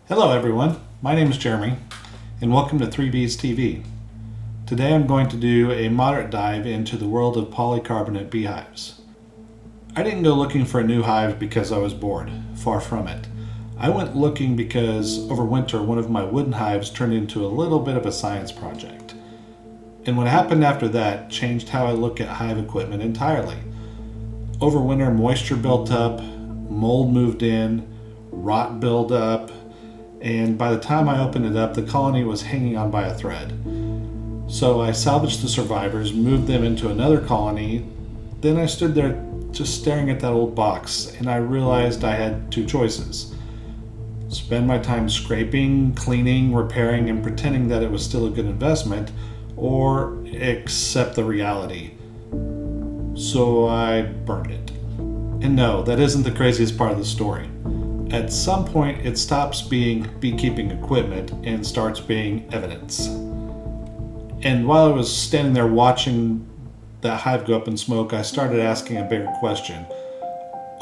Hello everyone, my name is Jeremy and welcome to 3Bees TV. Today I'm going to do a moderate dive into the world of polycarbonate beehives. I didn't go looking for a new hive because I was bored, far from it. I went looking because over winter one of my wooden hives turned into a little bit of a science project. And what happened after that changed how I look at hive equipment entirely. Over winter moisture built up, mold moved in, rot built up, and by the time I opened it up, the colony was hanging on by a thread. So I salvaged the survivors, moved them into another colony. Then I stood there just staring at that old box, and I realized I had two choices. Spend my time scraping, cleaning, repairing, and pretending that it was still a good investment, or accept the reality. So I burned it. And no, that isn't the craziest part of the story. At some point, it stops being beekeeping equipment and starts being evidence. And while I was standing there watching that hive go up in smoke, I started asking a bigger question.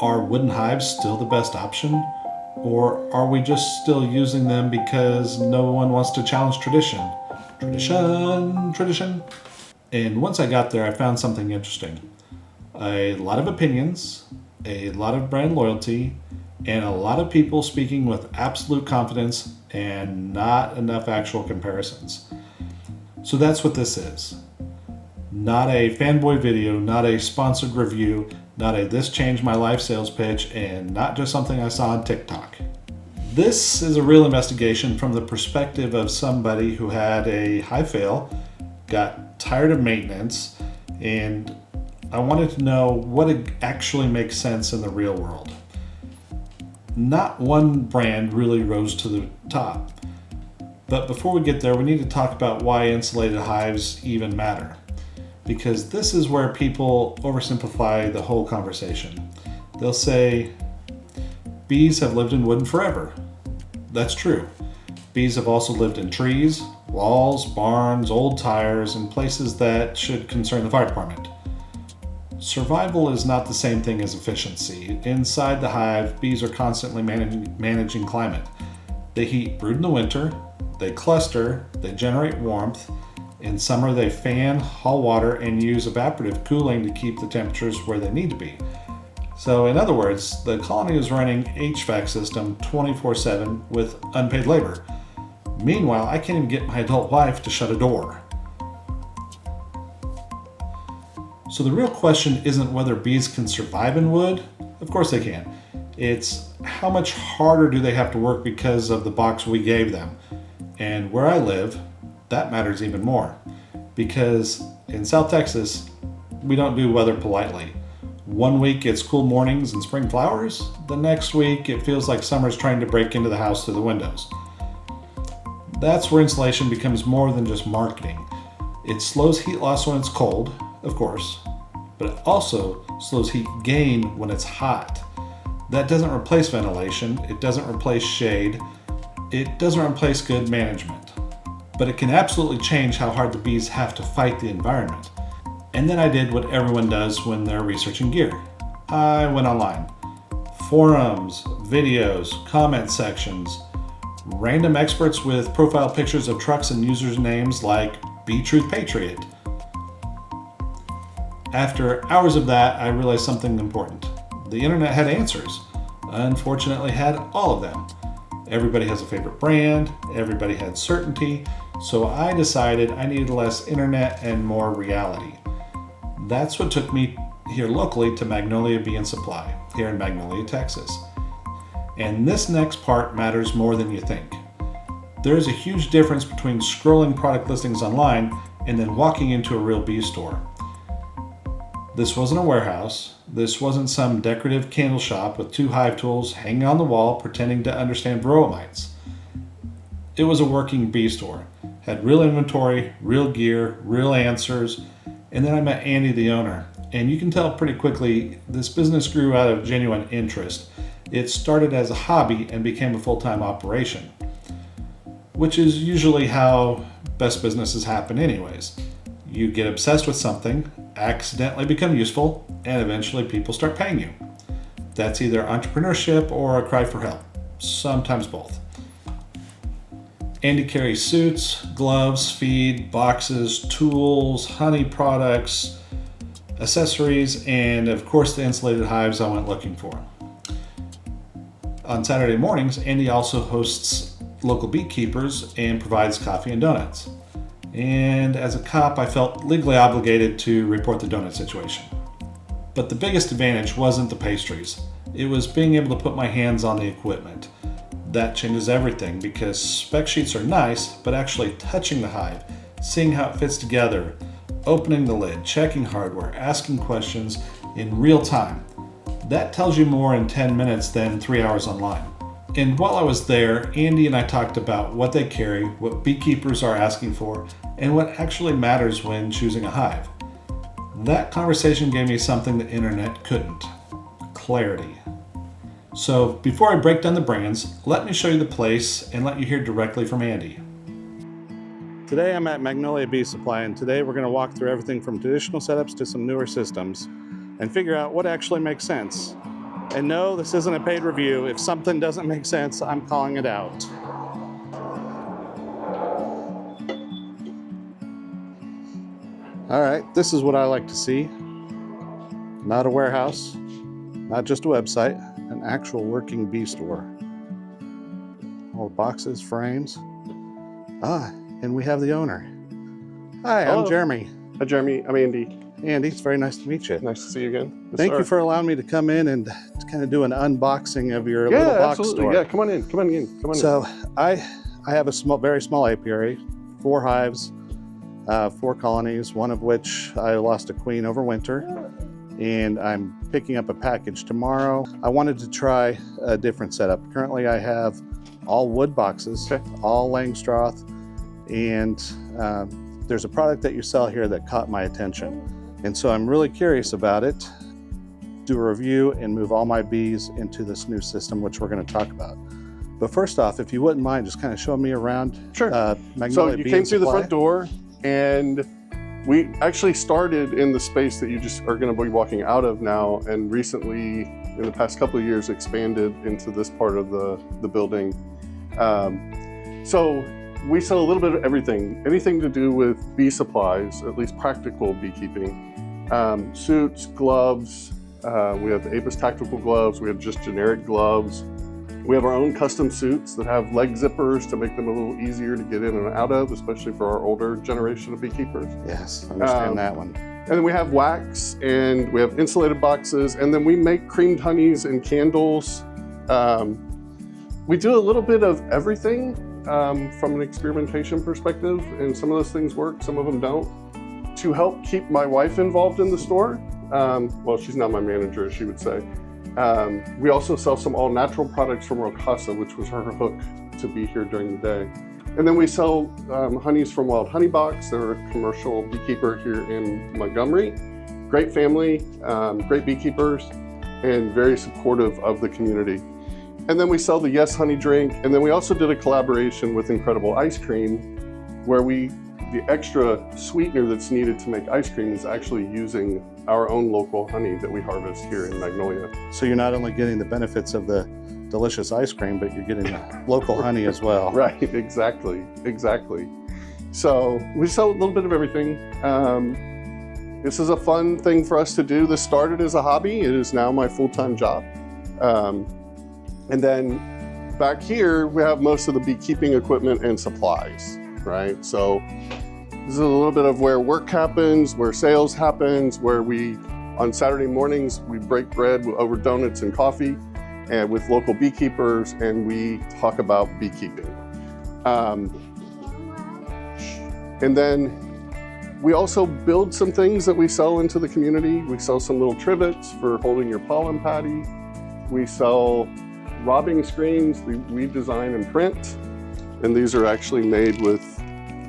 Are wooden hives still the best option? Or are we just still using them because no one wants to challenge tradition? Tradition. And once I got there, I found something interesting. A lot of opinions, a lot of brand loyalty, and a lot of people speaking with absolute confidence and not enough actual comparisons. So that's what this is. Not a fanboy video, not a sponsored review, not a this changed my life sales pitch, and not just something I saw on TikTok. This is a real investigation from the perspective of somebody who had a hive fail, got tired of maintenance, and I wanted to know what actually makes sense in the real world. Not one brand really rose to the top. But before we get there, we need to talk about why insulated hives even matter. Because this is where people oversimplify the whole conversation. They'll say, bees have lived in wooden forever. That's true. Bees have also lived in trees, walls, barns, old tires, and places that should concern the fire department. Survival is not the same thing as efficiency. Inside the hive, bees are constantly managing climate. They heat brood in the winter, they cluster, they generate warmth. In summer, they fan, haul water, and use evaporative cooling to keep the temperatures where they need to be. So in other words, the colony is running HVAC system 24/7 with unpaid labor. Meanwhile, I can't even get my adult wife to shut a door. So the real question isn't whether bees can survive in wood. Of course they can. It's how much harder do they have to work because of the box we gave them. And where I live, that matters even more. Because in South Texas, we don't do weather politely. One week it's cool mornings and spring flowers. The next week it feels like summer's trying to break into the house through the windows. That's where insulation becomes more than just marketing. It slows heat loss when it's cold, of course, but it also slows heat gain when it's hot. That doesn't replace ventilation, it doesn't replace shade, it doesn't replace good management. But it can absolutely change how hard the bees have to fight the environment. And then I did what everyone does when they're researching gear. I went online. Forums, videos, comment sections, random experts with profile pictures of trucks and users' names like Bee Truth Patriot. After hours of that, I realized something important. The internet had answers. Unfortunately, had all of them. Everybody has a favorite brand, everybody had certainty, so I decided I needed less internet and more reality. That's what took me here locally to Magnolia Bee Supply, here in Magnolia, Texas. And this next part matters more than you think. There is a huge difference between scrolling product listings online and then walking into a real bee store. This wasn't a warehouse. This wasn't some decorative candle shop with two hive tools hanging on the wall pretending to understand varroa mites. It was a working bee store. Had real inventory, real gear, real answers, and then I met Andy, the owner. And you can tell pretty quickly this business grew out of genuine interest. It started as a hobby and became a full-time operation, which is usually how best businesses happen anyways. You get obsessed with something, accidentally become useful, and eventually people start paying you. That's either entrepreneurship or a cry for help, sometimes both. Andy carries suits, gloves, feed, boxes, tools, honey products, accessories, and of course the insulated hives I went looking for. On Saturday mornings, Andy also hosts local beekeepers and provides coffee and donuts. And as a cop, I felt legally obligated to report the donut situation. But the biggest advantage wasn't the pastries. It was being able to put my hands on the equipment. That changes everything because spec sheets are nice, but actually touching the hive, seeing how it fits together, opening the lid, checking hardware, asking questions in real time. That tells you more in 10 minutes than 3 hours online. And while I was there, Andy and I talked about what they carry, what beekeepers are asking for, and what actually matters when choosing a hive. That conversation gave me something the internet couldn't: clarity. So before I break down the brands, let me show you the place and let you hear directly from Andy. Today I'm at Magnolia Bee Supply, and today we're going to walk through everything from traditional setups to some newer systems and figure out what actually makes sense. And no, this isn't a paid review. If something doesn't make sense, I'm calling it out. All right, this is what I like to see. Not a warehouse, not just a website, an actual working bee store. All the boxes, frames. And we have the owner. Hi, Hello. I'm Jeremy. Hi, Jeremy. I'm Andy. Andy, it's very nice to meet you. Nice to see you again. Yes, Thank sir. you for allowing me to come in and to kind of do an unboxing of your little box absolutely. store. Yeah, come on in. So I have a very small apiary, 4 hives, 4 colonies, one of which I lost a queen over winter, and I'm picking up a package tomorrow. I wanted to try a different setup. Currently I have all wood boxes, all Langstroth, and there's a product that you sell here that caught my attention. And so I'm really curious about it, do a review, and move all my bees into this new system, which we're going to talk about. But first off, if you wouldn't mind just kind of showing me around. Sure. Magnolia So you Bee came through the Supply. front door, and we actually started in the space that you just are going to be walking out of now, and recently, in the past couple of years, expanded into this part of the building. So we sell a little bit of everything, anything to do with bee supplies, at least practical beekeeping. Suits, gloves, we have the Apis tactical gloves, we have just generic gloves. We have our own custom suits that have leg zippers to make them a little easier to get in and out of, especially for our older generation of beekeepers. Yes, understand that one. And then we have wax, and we have insulated boxes, and then we make creamed honeys and candles. We do a little bit of everything from an experimentation perspective, and some of those things work, some of them don't. To help keep my wife involved in the store, well, she's not my manager, she would say. We also sell some all-natural products from Rocasa, which was her hook to be here during the day. And then we sell honeys from Wild Honey Box. They're a commercial beekeeper here in Montgomery. Great family, great beekeepers, and very supportive of the community. And then we sell the Yes Honey drink. And then we also did a collaboration with Incredible Ice Cream, where the extra sweetener that's needed to make ice cream is actually using our own local honey that we harvest here in Magnolia. So you're not only getting the benefits of the delicious ice cream, but you're getting local honey as well. Right, exactly. So we sell a little bit of everything. This is a fun thing for us to do. This started as a hobby. It is now my full-time job. And then back here, we have most of the beekeeping equipment and supplies, right? So this is a little bit of where work happens, where sales happens, where on Saturday mornings, we break bread over donuts and coffee and with local beekeepers, and we talk about beekeeping. And then we also build some things that we sell into the community. We sell some little trivets for holding your pollen patty. We sell robbing screens we design and print. And these are actually made with,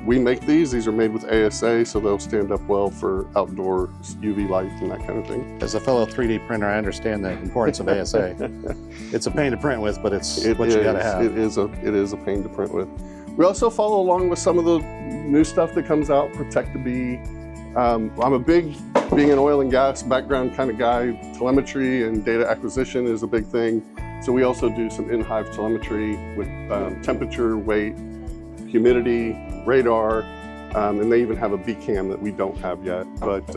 we make these are made with ASA, so they'll stand up well for outdoor UV light and that kind of thing. As a fellow 3D printer, I understand the importance of ASA. It's a pain to print with, but it's what you gotta have. It is a pain to print with. We also follow along with some of the new stuff that comes out, Protect the Bee. I'm a big, being an oil and gas background kind of guy, telemetry and data acquisition is a big thing. So we also do some in-hive telemetry with temperature, weight, humidity, radar, and they even have a bee cam that we don't have yet. But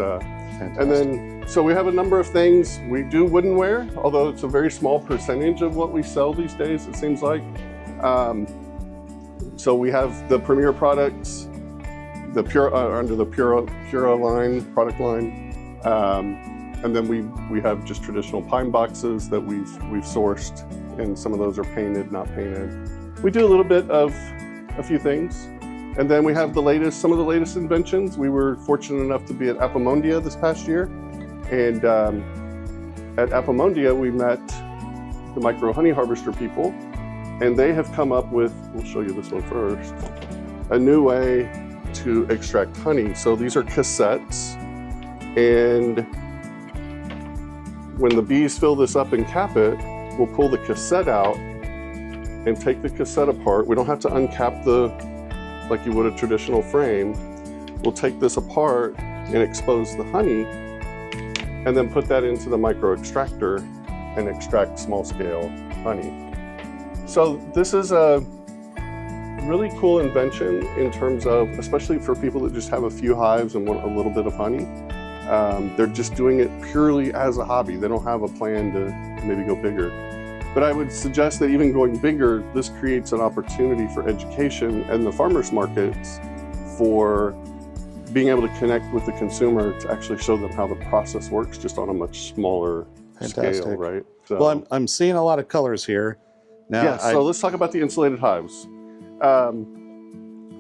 and then, so we have a number of things. We do woodenware, although it's a very small percentage of what we sell these days, it seems like. So we have the Premier products, the under the Pura line, product line. And then we have just traditional pine boxes that we've sourced, and some of those are painted, not painted. We do a little bit of a few things. And then we have some of the latest inventions. We were fortunate enough to be at Apimaye this past year. And at Apimaye, we met the micro honey harvester people, and they have come up with, we'll show you this one first, a new way to extract honey. So these are cassettes, and when the bees fill this up and cap it, we'll pull the cassette out and take the cassette apart. We don't have to uncap like you would a traditional frame. We'll take this apart and expose the honey, and then put that into the micro extractor and extract small scale honey. So this is a really cool invention in terms of, especially for people that just have a few hives and want a little bit of honey. They're just doing it purely as a hobby. They don't have a plan to maybe go bigger. But I would suggest that even going bigger, this creates an opportunity for education and the farmers markets for being able to connect with the consumer to actually show them how the process works, just on a much smaller scale, right? So, well, I'm seeing a lot of colors here. Now, yeah, so let's talk about the insulated hives.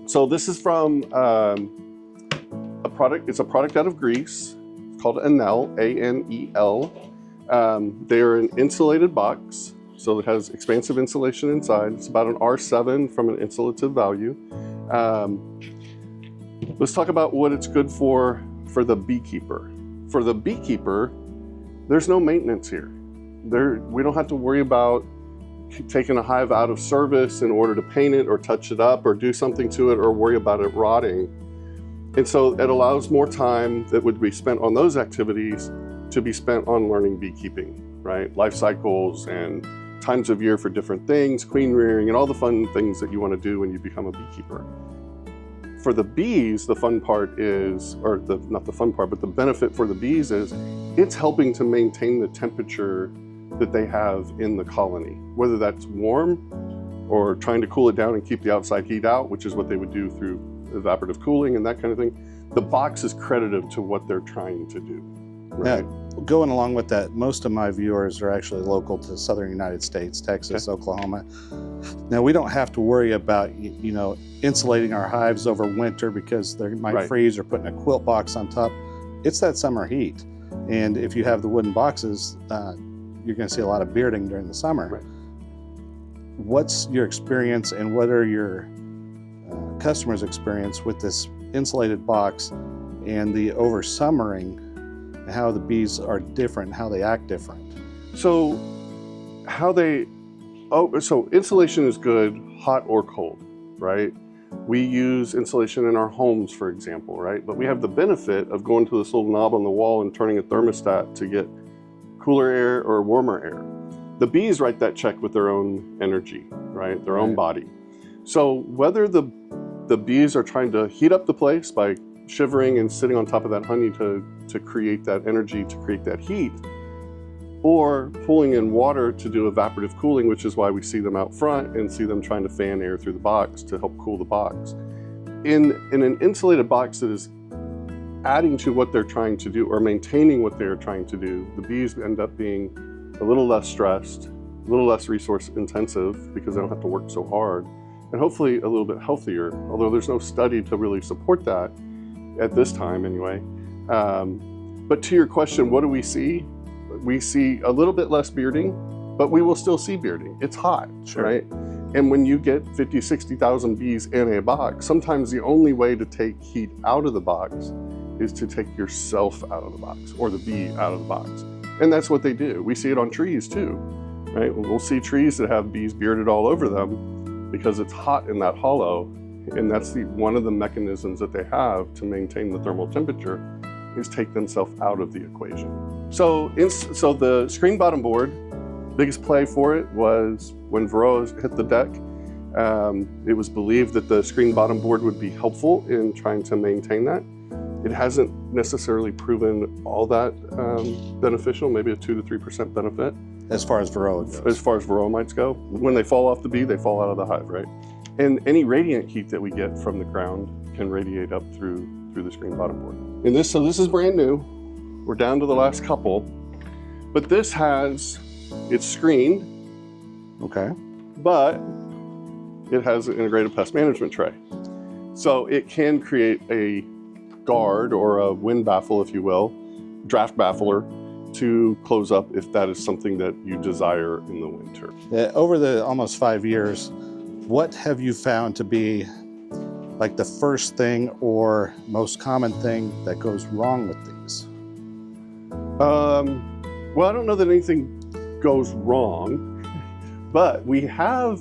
So this is from a product. It's a product out of Greece. It's called Anel, A-N-E-L. They're an insulated box, so it has expansive insulation inside. It's about an R7 from an insulative value. Let's talk about what it's good for the beekeeper. For the beekeeper, there's no maintenance here. We don't have to worry about taking a hive out of service in order to paint it or touch it up or do something to it or worry about it rotting. And so it allows more time that would be spent on those activities to be spent on learning beekeeping, right? Life cycles and times of year for different things, queen rearing, and all the fun things that you want to do when you become a beekeeper. For the bees, the fun part is, not the fun part, but the benefit for the bees is it's helping to maintain the temperature that they have in the colony, whether that's warm or trying to cool it down and keep the outside heat out, which is what they would do through evaporative cooling and that kind of thing. The box is credited to what they're trying to do. Right? Now, going along with that, most of my viewers are actually local to southern United States, Texas, okay, Oklahoma. Now, we don't have to worry about, insulating our hives over winter because they might freeze, or putting a quilt box on top. It's that summer heat. And if you have the wooden boxes, you're going to see a lot of bearding during the summer. Right. What's your experience, and what are your customers' experience with this insulated box and the over summering, and how the bees are different, how they act different? So insulation is good hot or cold, right? We use insulation in our homes, for example, right? But we have the benefit of going to this little knob on the wall and turning a thermostat to get cooler air or warmer air. The bees write that check with their own energy, right? Their own body. So whether the bees are trying to heat up the place by shivering and sitting on top of that honey to create that energy, to create that heat, or pulling in water to do evaporative cooling, which is why we see them out front and see them trying to fan air through the box to help cool the box. In an insulated box that is adding to what they're trying to do or maintaining what they're trying to do, the bees end up being a little less stressed, a little less resource intensive because they don't have to work so hard, and hopefully a little bit healthier, although there's no study to really support that at this time anyway. But to your question, what do we see? We see a little bit less bearding, but we will still see bearding. It's hot, right? And when you get 50, 60,000 bees in a box, sometimes the only way to take heat out of the box is to take yourself out of the box, or the bee out of the box. And that's what they do. We see it on trees too, right? We'll see trees that have bees bearded all over them because it's hot in that hollow. And that's one of the mechanisms that they have to maintain the thermal temperature, is take themselves out of the equation. So the screen bottom board, biggest play for it was when Varroa hit the deck. It was believed that the screen bottom board would be helpful in trying to maintain that. It hasn't necessarily proven all that beneficial, maybe a 2 to 3% benefit. As far as varroa goes. As far as varroa mites go. When they fall off the bee, they fall out of the hive, right? And any radiant heat that we get from the ground can radiate up through the screen bottom board. And this is brand new. We're down to the last couple. But this it's screened. Okay. But it has an integrated pest management tray. So it can create a guard or a wind baffle, if you will, draft baffler, to close up if that is something that you desire in the winter. Over the almost 5 years, what have you found to be like the first thing or most common thing that goes wrong with these? Well, I don't know that anything goes wrong, but we have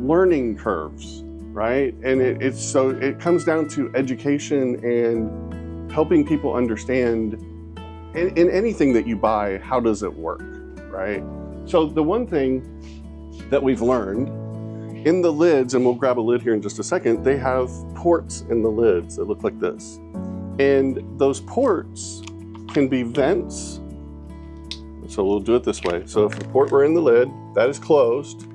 learning curves, right? And it comes down to education and helping people understand in anything that you buy, how does it work, right? So the one thing that we've learned in the lids, and we'll grab a lid here in just a second, they have ports in the lids that look like this. And those ports can be vents. So we'll do it this way. So if the port were in the lid, that is closed,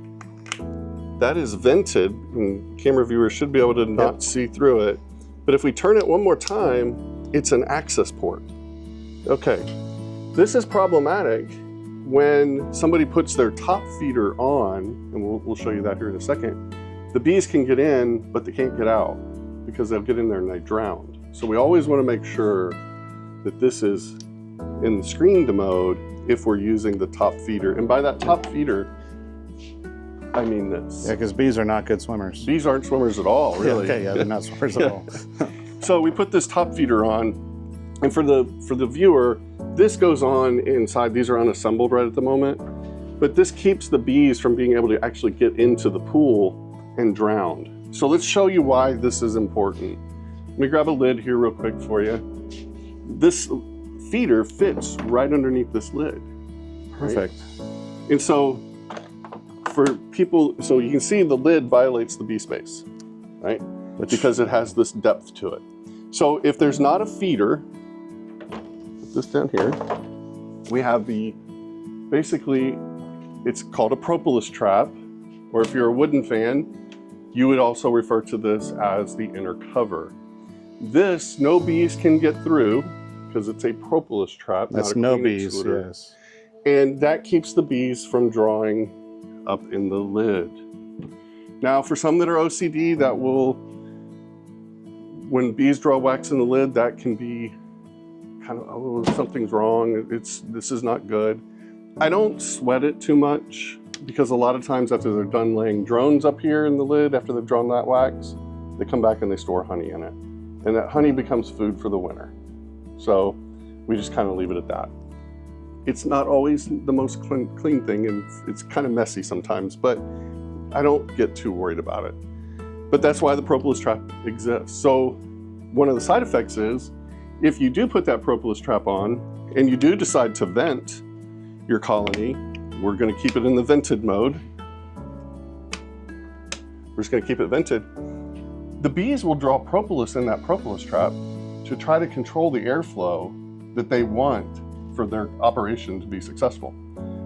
that is vented, and camera viewers should be able to not see through it. But if we turn it one more time, it's an access port. Okay, this is problematic when somebody puts their top feeder on, and we'll show you that here in a second. The bees can get in, but they can't get out because they'll get in there and they drown. So we always want to make sure that this is in the screened mode if we're using the top feeder. And by that top feeder, I mean this. Yeah, because bees are not good swimmers. Bees aren't swimmers at all, really. Yeah, okay, yeah, they're not swimmers at all. So we put this top feeder on, and for the viewer, this goes on inside. These are unassembled right at the moment, but this keeps the bees from being able to actually get into the pool and drown. So let's show you why this is important. Let me grab a lid here real quick for you. This feeder fits right underneath this lid. Perfect. Right? And so for people, so you can see the lid violates the bee space, right? Because it has this depth to it. So if there's not a feeder, put this down here, we have basically, it's called a propolis trap, or if you're a wooden fan, you would also refer to this as the inner cover. This, no bees can get through because it's a propolis trap. That's not a no queen bees, excluder. yes. And that keeps the bees from drawing up in the lid. Now, for some that are OCD, that will, when bees draw wax in the lid, that can be kind of, oh, something's wrong. This is not good. I don't sweat it too much because a lot of times after they're done laying drones up here in the lid, after they've drawn that wax, they come back and they store honey in it. And that honey becomes food for the winter. So we just kind of leave it at that. It's not always the most clean thing, and it's kind of messy sometimes, but I don't get too worried about it. But that's why the propolis trap exists. So one of the side effects is, if you do put that propolis trap on, and you do decide to vent your colony, we're gonna keep it in the vented mode. We're just gonna keep it vented. The bees will draw propolis in that propolis trap to try to control the airflow that they want for their operation to be successful.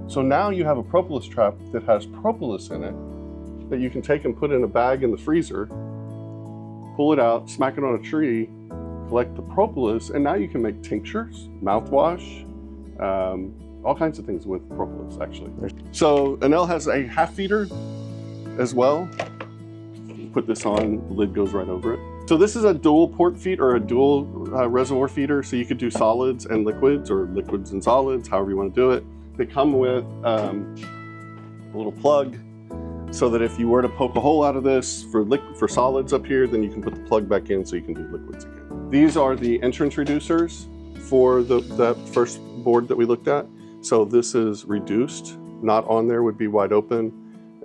So now you have a propolis trap that has propolis in it that you can take and put in a bag in the freezer, pull it out, smack it on a tree, collect the propolis, and now you can make tinctures, mouthwash, all kinds of things with propolis, actually. So Anel has a half feeder as well. Put this on, the lid goes right over it. So this is a dual port feed or a dual reservoir feeder. So you could do solids and liquids, or liquids and solids, however you want to do it. They come with a little plug so that if you were to poke a hole out of this for solids up here, then you can put the plug back in so you can do liquids again. These are the entrance reducers for that first board that we looked at. So this is reduced, not on there would be wide open,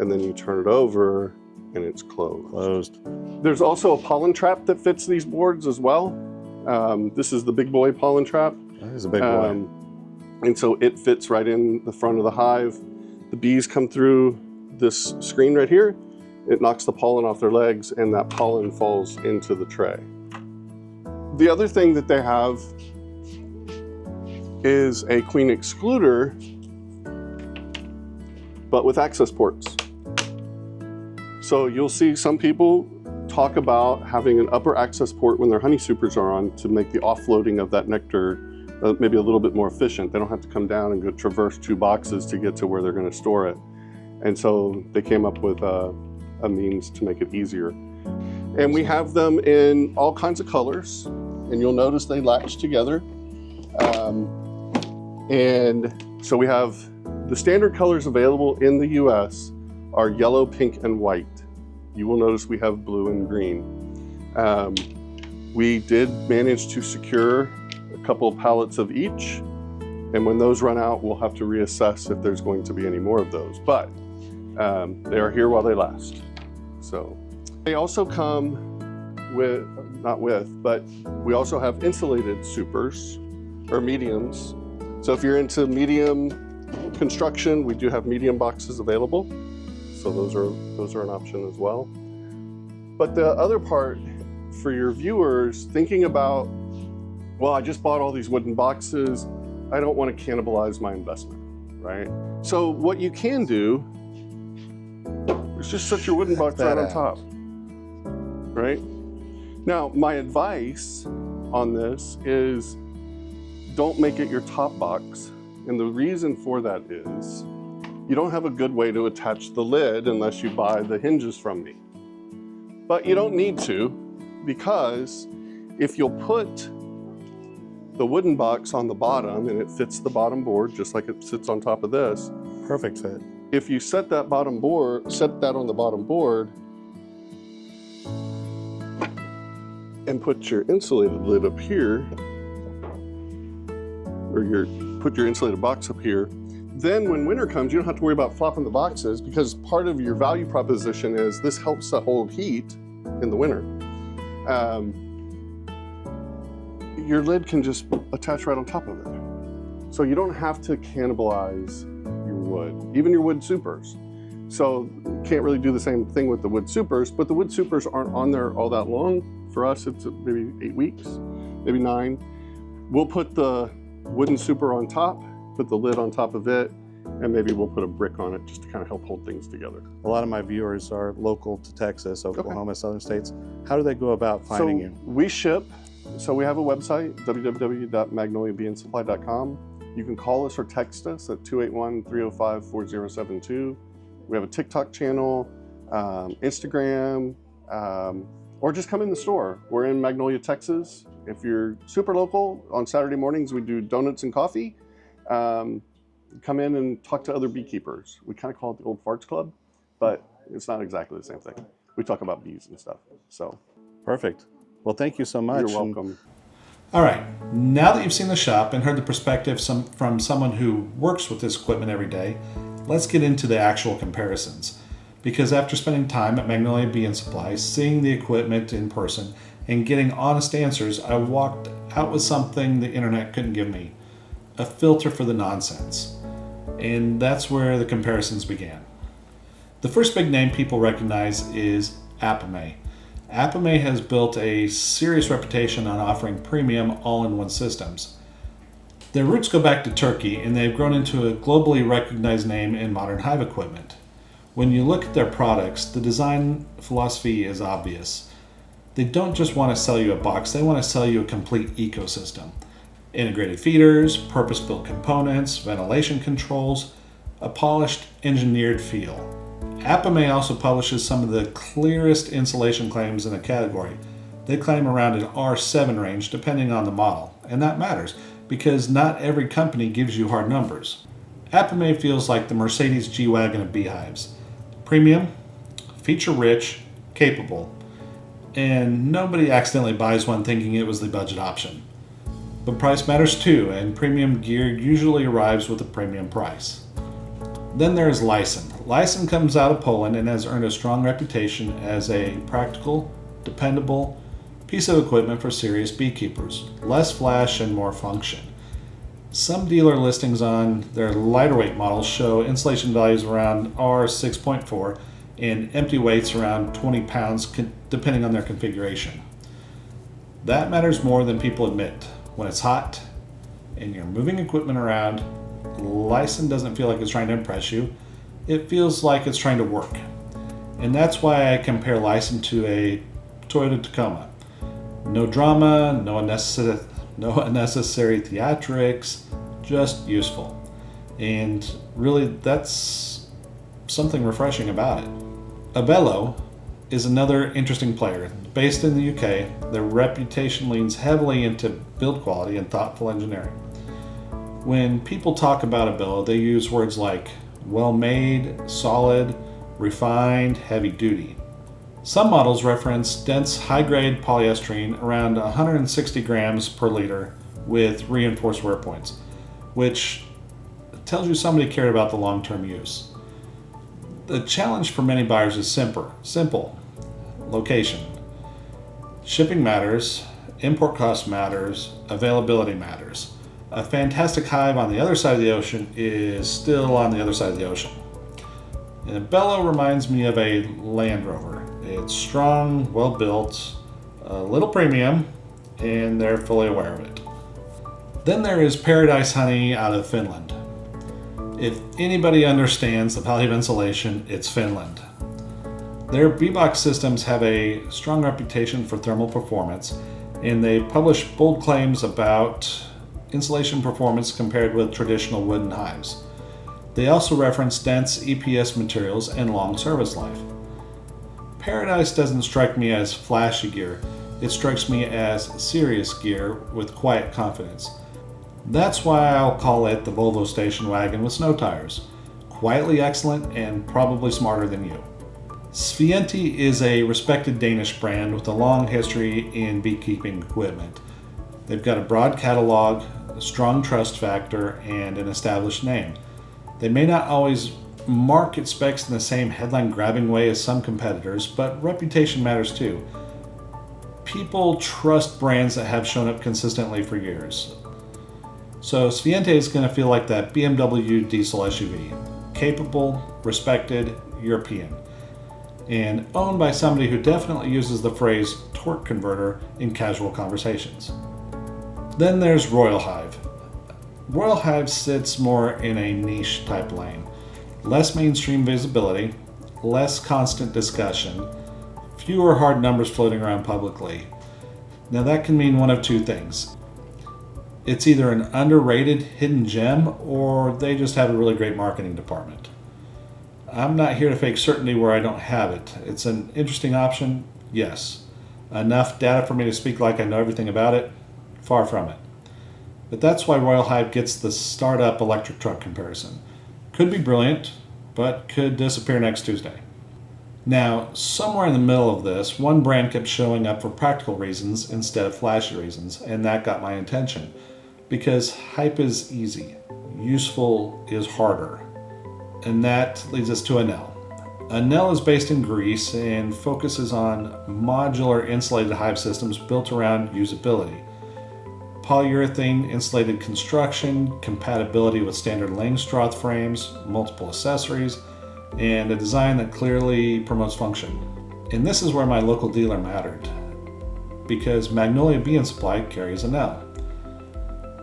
and then you turn it over and it's closed. There's also a pollen trap that fits these boards as well. This is the big boy pollen trap. That is a big boy. And so it fits right in the front of the hive. The bees come through this screen right here, it knocks the pollen off their legs, and that pollen falls into the tray. The other thing that they have is a queen excluder, but with access ports. So you'll see some people talk about having an upper access port when their honey supers are on to make the offloading of that nectar maybe a little bit more efficient. They don't have to come down and go traverse 2 boxes to get to where they're going to store it. And so they came up with a means to make it easier. And we have them in all kinds of colors, and you'll notice they latch together. And so we have the standard colors available in the US are yellow, pink, and white. You will notice we have blue and green. We did manage to secure a couple of pallets of each, and when those run out, we'll have to reassess if there's going to be any more of those, but they are here while they last. So they also come with, but we also have insulated supers or mediums. So if you're into medium construction, we do have medium boxes available. So those are an option as well. But the other part for your viewers, thinking about, well, I just bought all these wooden boxes, I don't want to cannibalize my investment, right? So what you can do is just set your wooden box right on top, right? Now, my advice on this is don't make it your top box. And the reason for that is you don't have a good way to attach the lid unless you buy the hinges from me. But you don't need to, because if you'll put the wooden box on the bottom and it fits the bottom board just like it sits on top of this. Perfect fit. If you set that on the bottom board and put your insulated lid up here, or put your insulated box up here, then when winter comes, you don't have to worry about flopping the boxes, because part of your value proposition is this helps to hold heat in the winter. Your lid can just attach right on top of it. So you don't have to cannibalize your wood, even your wood supers. So you can't really do the same thing with the wood supers, but the wood supers aren't on there all that long. For us, it's maybe 8 weeks, maybe 9. We'll put the wooden super on top, put the lid on top of it, and maybe we'll put a brick on it just to kind of help hold things together. A lot of my viewers are local to Texas, Oklahoma, southern states. How do they go about finding you? We ship. So we have a website, www.magnoliabeesupply.com. You can call us or text us at 281-305-4072. We have a TikTok channel, Instagram, or just come in the store. We're in Magnolia, Texas. If you're super local, on Saturday mornings we do donuts and coffee. Come in and talk to other beekeepers. We kind of call it the Old Farts Club, but it's not exactly the same thing. We talk about bees and stuff. So perfect. Well, thank you so much. You're welcome. All right, now that you've seen the shop and heard the perspective from someone who works with this equipment every day, let's get into the actual comparisons. Because after spending time at Magnolia Bee Supply, seeing the equipment in person, and getting honest answers, I walked out with something the internet couldn't give me: a filter for the nonsense. And that's where the comparisons began. The first big name people recognize is Apimaye. Apimaye has built a serious reputation on offering premium all-in-one systems. Their roots go back to Turkey, and they've grown into a globally recognized name in modern hive equipment. When you look at their products, the design philosophy is obvious. They don't just want to sell you a box, they want to sell you a complete ecosystem. Integrated feeders, purpose-built components, ventilation controls, a polished, engineered feel. Apimaye also publishes some of the clearest insulation claims in the category. They claim around an R7 range depending on the model, and that matters because not every company gives you hard numbers. Apimaye feels like the Mercedes G-Wagon of beehives. Premium, feature-rich, capable, and nobody accidentally buys one thinking it was the budget option. But price matters too, and premium gear usually arrives with a premium price. Then there's Lyson. Lyson comes out of Poland and has earned a strong reputation as a practical, dependable piece of equipment for serious beekeepers. Less flash and more function. Some dealer listings on their lighter weight models show insulation values around R6.4 and empty weights around 20 pounds depending on their configuration. That matters more than people admit. When it's hot and you're moving equipment around, Lyson doesn't feel like it's trying to impress you. It feels like it's trying to work. And that's why I compare Lyson to a Toyota Tacoma. No drama, no unnecessary theatrics, just useful. And really, that's something refreshing about it. Abelo is another interesting player. Based in the UK, their reputation leans heavily into build quality and thoughtful engineering. When people talk about Abelo, they use words like well-made, solid, refined, heavy-duty. Some models reference dense, high-grade polyestrine around 160 grams per liter with reinforced wear points, which tells you somebody cared about the long-term use. The challenge for many buyers is simple. Location. Shipping matters, import cost matters, availability matters. A fantastic hive on the other side of the ocean is still on the other side of the ocean. And Abelo reminds me of a Land Rover. It's strong, well built, a little premium, and they're fully aware of it. Then there is Paradise Honey out of Finland. If anybody understands the value of insulation, it's Finland. Their bee-box systems have a strong reputation for thermal performance, and they publish bold claims about insulation performance compared with traditional wooden hives. They also reference dense EPS materials and long service life. Paradise doesn't strike me as flashy gear, it strikes me as serious gear with quiet confidence. That's why I'll call it the Volvo station wagon with snow tires. Quietly excellent and probably smarter than you. Swienty is a respected Danish brand with a long history in beekeeping equipment. They've got a broad catalog, a strong trust factor, and an established name. They may not always market specs in the same headline-grabbing way as some competitors, but reputation matters too. People trust brands that have shown up consistently for years. So Swienty is going to feel like that BMW diesel SUV. Capable, respected, European. And owned by somebody who definitely uses the phrase torque converter in casual conversations. Then there's Royal Hive. Royal Hive sits more in a niche type lane. Less mainstream visibility, less constant discussion, fewer hard numbers floating around publicly. Now that can mean one of two things. It's either an underrated hidden gem or they just have a really great marketing department. I'm not here to fake certainty where I don't have it. It's an interesting option, yes. Enough data for me to speak like I know everything about it? Far from it. But that's why Royal Hive gets the startup electric truck comparison. Could be brilliant, but could disappear next Tuesday. Now, somewhere in the middle of this, one brand kept showing up for practical reasons instead of flashy reasons, and that got my attention. Because hype is easy, useful is harder. And that leads us to Anel. Anel is based in Greece and focuses on modular insulated hive systems built around usability. Polyurethane insulated construction, compatibility with standard Langstroth frames, multiple accessories, and a design that clearly promotes function. And this is where my local dealer mattered, because Magnolia Bee Supply carries Anel.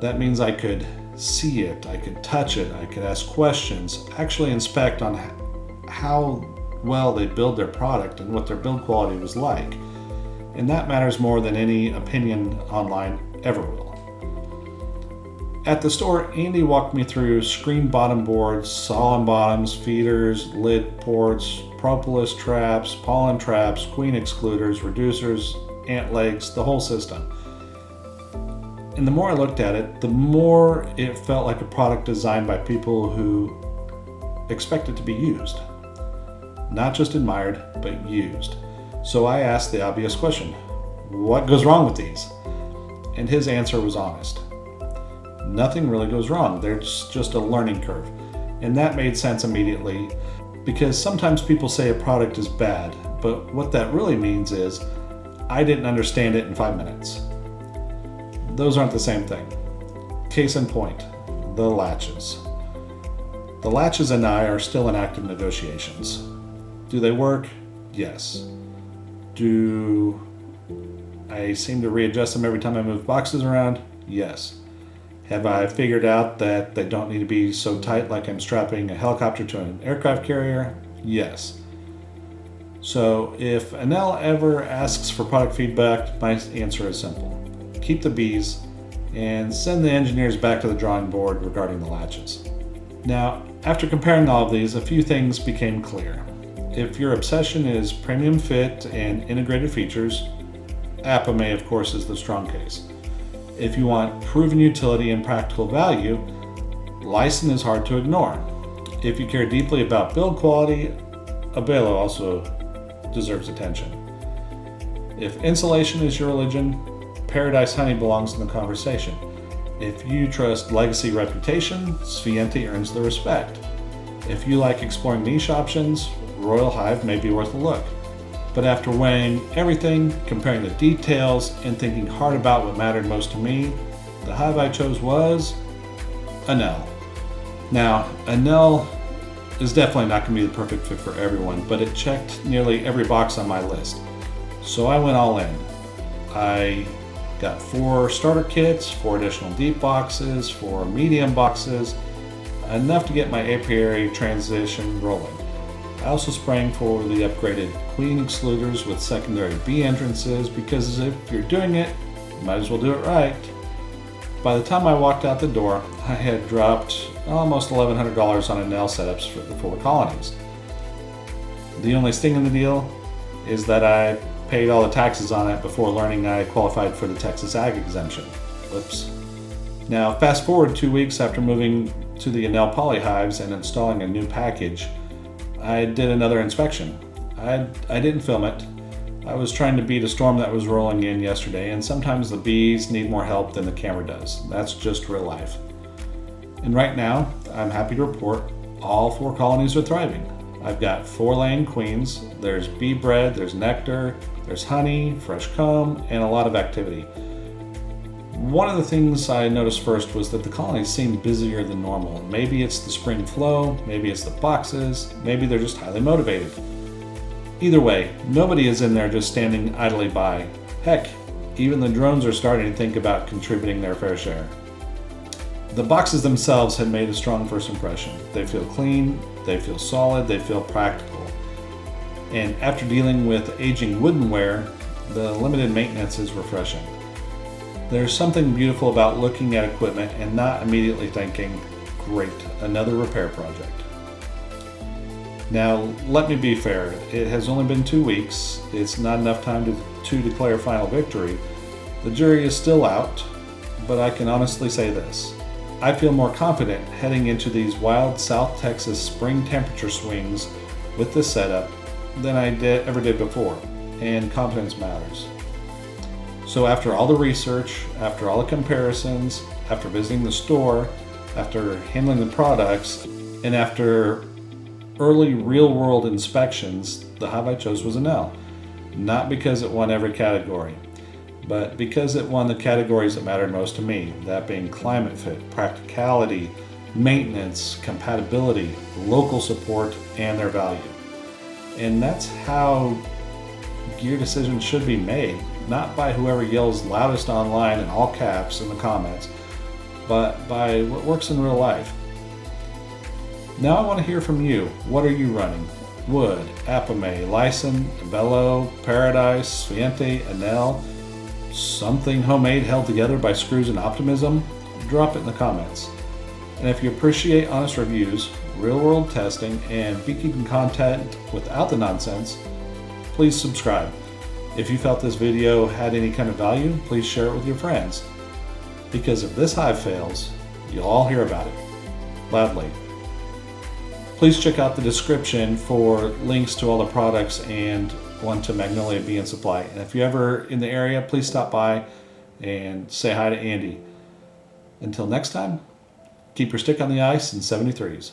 That means I could see it, I could touch it, I could ask questions, actually inspect on how well they build their product and what their build quality was like. And that matters more than any opinion online ever will. At the store, Andy walked me through screen bottom boards, saw-on bottoms, feeders, lid ports, propolis traps, pollen traps, queen excluders, reducers, ant legs, the whole system. And the more I looked at it, the more it felt like a product designed by people who expect it to be used. Not just admired, but used. So I asked the obvious question, what goes wrong with these? And his answer was honest. Nothing really goes wrong, there's just a learning curve. And that made sense immediately, because sometimes people say a product is bad, but what that really means is, I didn't understand it in 5 minutes. Those aren't the same thing. Case in point, the latches. The latches and I are still in active negotiations. Do they work? Yes. Do I seem to readjust them every time I move boxes around? Yes. Have I figured out that they don't need to be so tight like I'm strapping a helicopter to an aircraft carrier? Yes. So if Anel ever asks for product feedback, my answer is simple. Keep the bees and send the engineers back to the drawing board regarding the latches. Now, after comparing all of these, a few things became clear. If your obsession is premium fit and integrated features, Apimaye, of course, is the strong case. If you want proven utility and practical value, Lyson is hard to ignore. If you care deeply about build quality, Abelo also deserves attention. If insulation is your religion, Paradise Honey belongs in the conversation. If you trust legacy reputation, Swienty earns the respect. If you like exploring niche options, Royal Hive may be worth a look. But after weighing everything, comparing the details, and thinking hard about what mattered most to me, the hive I chose was Anel. Now, Anel is definitely not going to be the perfect fit for everyone, but it checked nearly every box on my list. So I went all in. I got 4 starter kits, 4 additional deep boxes, 4 medium boxes, enough to get my apiary transition rolling. I also sprang for the upgraded queen excluders with secondary bee entrances because if you're doing it, you might as well do it right. By the time I walked out the door, I had dropped almost $1,100 on Anel setups for the 4 colonies. The only sting in the deal is that I paid all the taxes on it before learning I qualified for the Texas Ag exemption. Whoops. Now, fast forward 2 weeks after moving to the Anel polyhives and installing a new package, I did another inspection. I didn't film it. I was trying to beat a storm that was rolling in yesterday, and sometimes the bees need more help than the camera does. That's just real life. And right now, I'm happy to report all 4 colonies are thriving. I've got 4 laying queens, there's bee bread, there's nectar, there's honey, fresh comb, and a lot of activity. One of the things I noticed first was that the colonies seemed busier than normal. Maybe it's the spring flow, maybe it's the boxes, maybe they're just highly motivated. Either way, nobody is in there just standing idly by. Heck, even the drones are starting to think about contributing their fair share. The boxes themselves had made a strong first impression. They feel clean, they feel solid, they feel practical. And after dealing with aging woodenware, the limited maintenance is refreshing. There's something beautiful about looking at equipment and not immediately thinking, great, another repair project. Now, let me be fair, it has only been 2 weeks. It's not enough time to declare final victory. The jury is still out, but I can honestly say this. I feel more confident heading into these wild South Texas spring temperature swings with this setup than I ever did before, and confidence matters. So after all the research, after all the comparisons, after visiting the store, after handling the products, and after early real-world inspections, the hive I chose was Anel. Not because it won every category, but because it won the categories that mattered most to me, that being climate fit, practicality, maintenance, compatibility, local support, and their value. And that's how gear decisions should be made, not by whoever yells loudest online in all caps in the comments, but by what works in real life. Now I want to hear from you. What are you running? Wood, Apimaye, Lyson, Abelo, Paradise, Swienty, Anel, something homemade held together by screws and optimism? Drop it in the comments. And if you appreciate honest reviews, real-world testing, and beekeeping content without the nonsense, please subscribe. If you felt this video had any kind of value, please share it with your friends. Because if this hive fails, you'll all hear about it. Loudly. Please check out the description for links to all the products and one to Magnolia Bee Supply. And if you're ever in the area, please stop by and say hi to Andy. Until next time, keep your stick on the ice in 73s.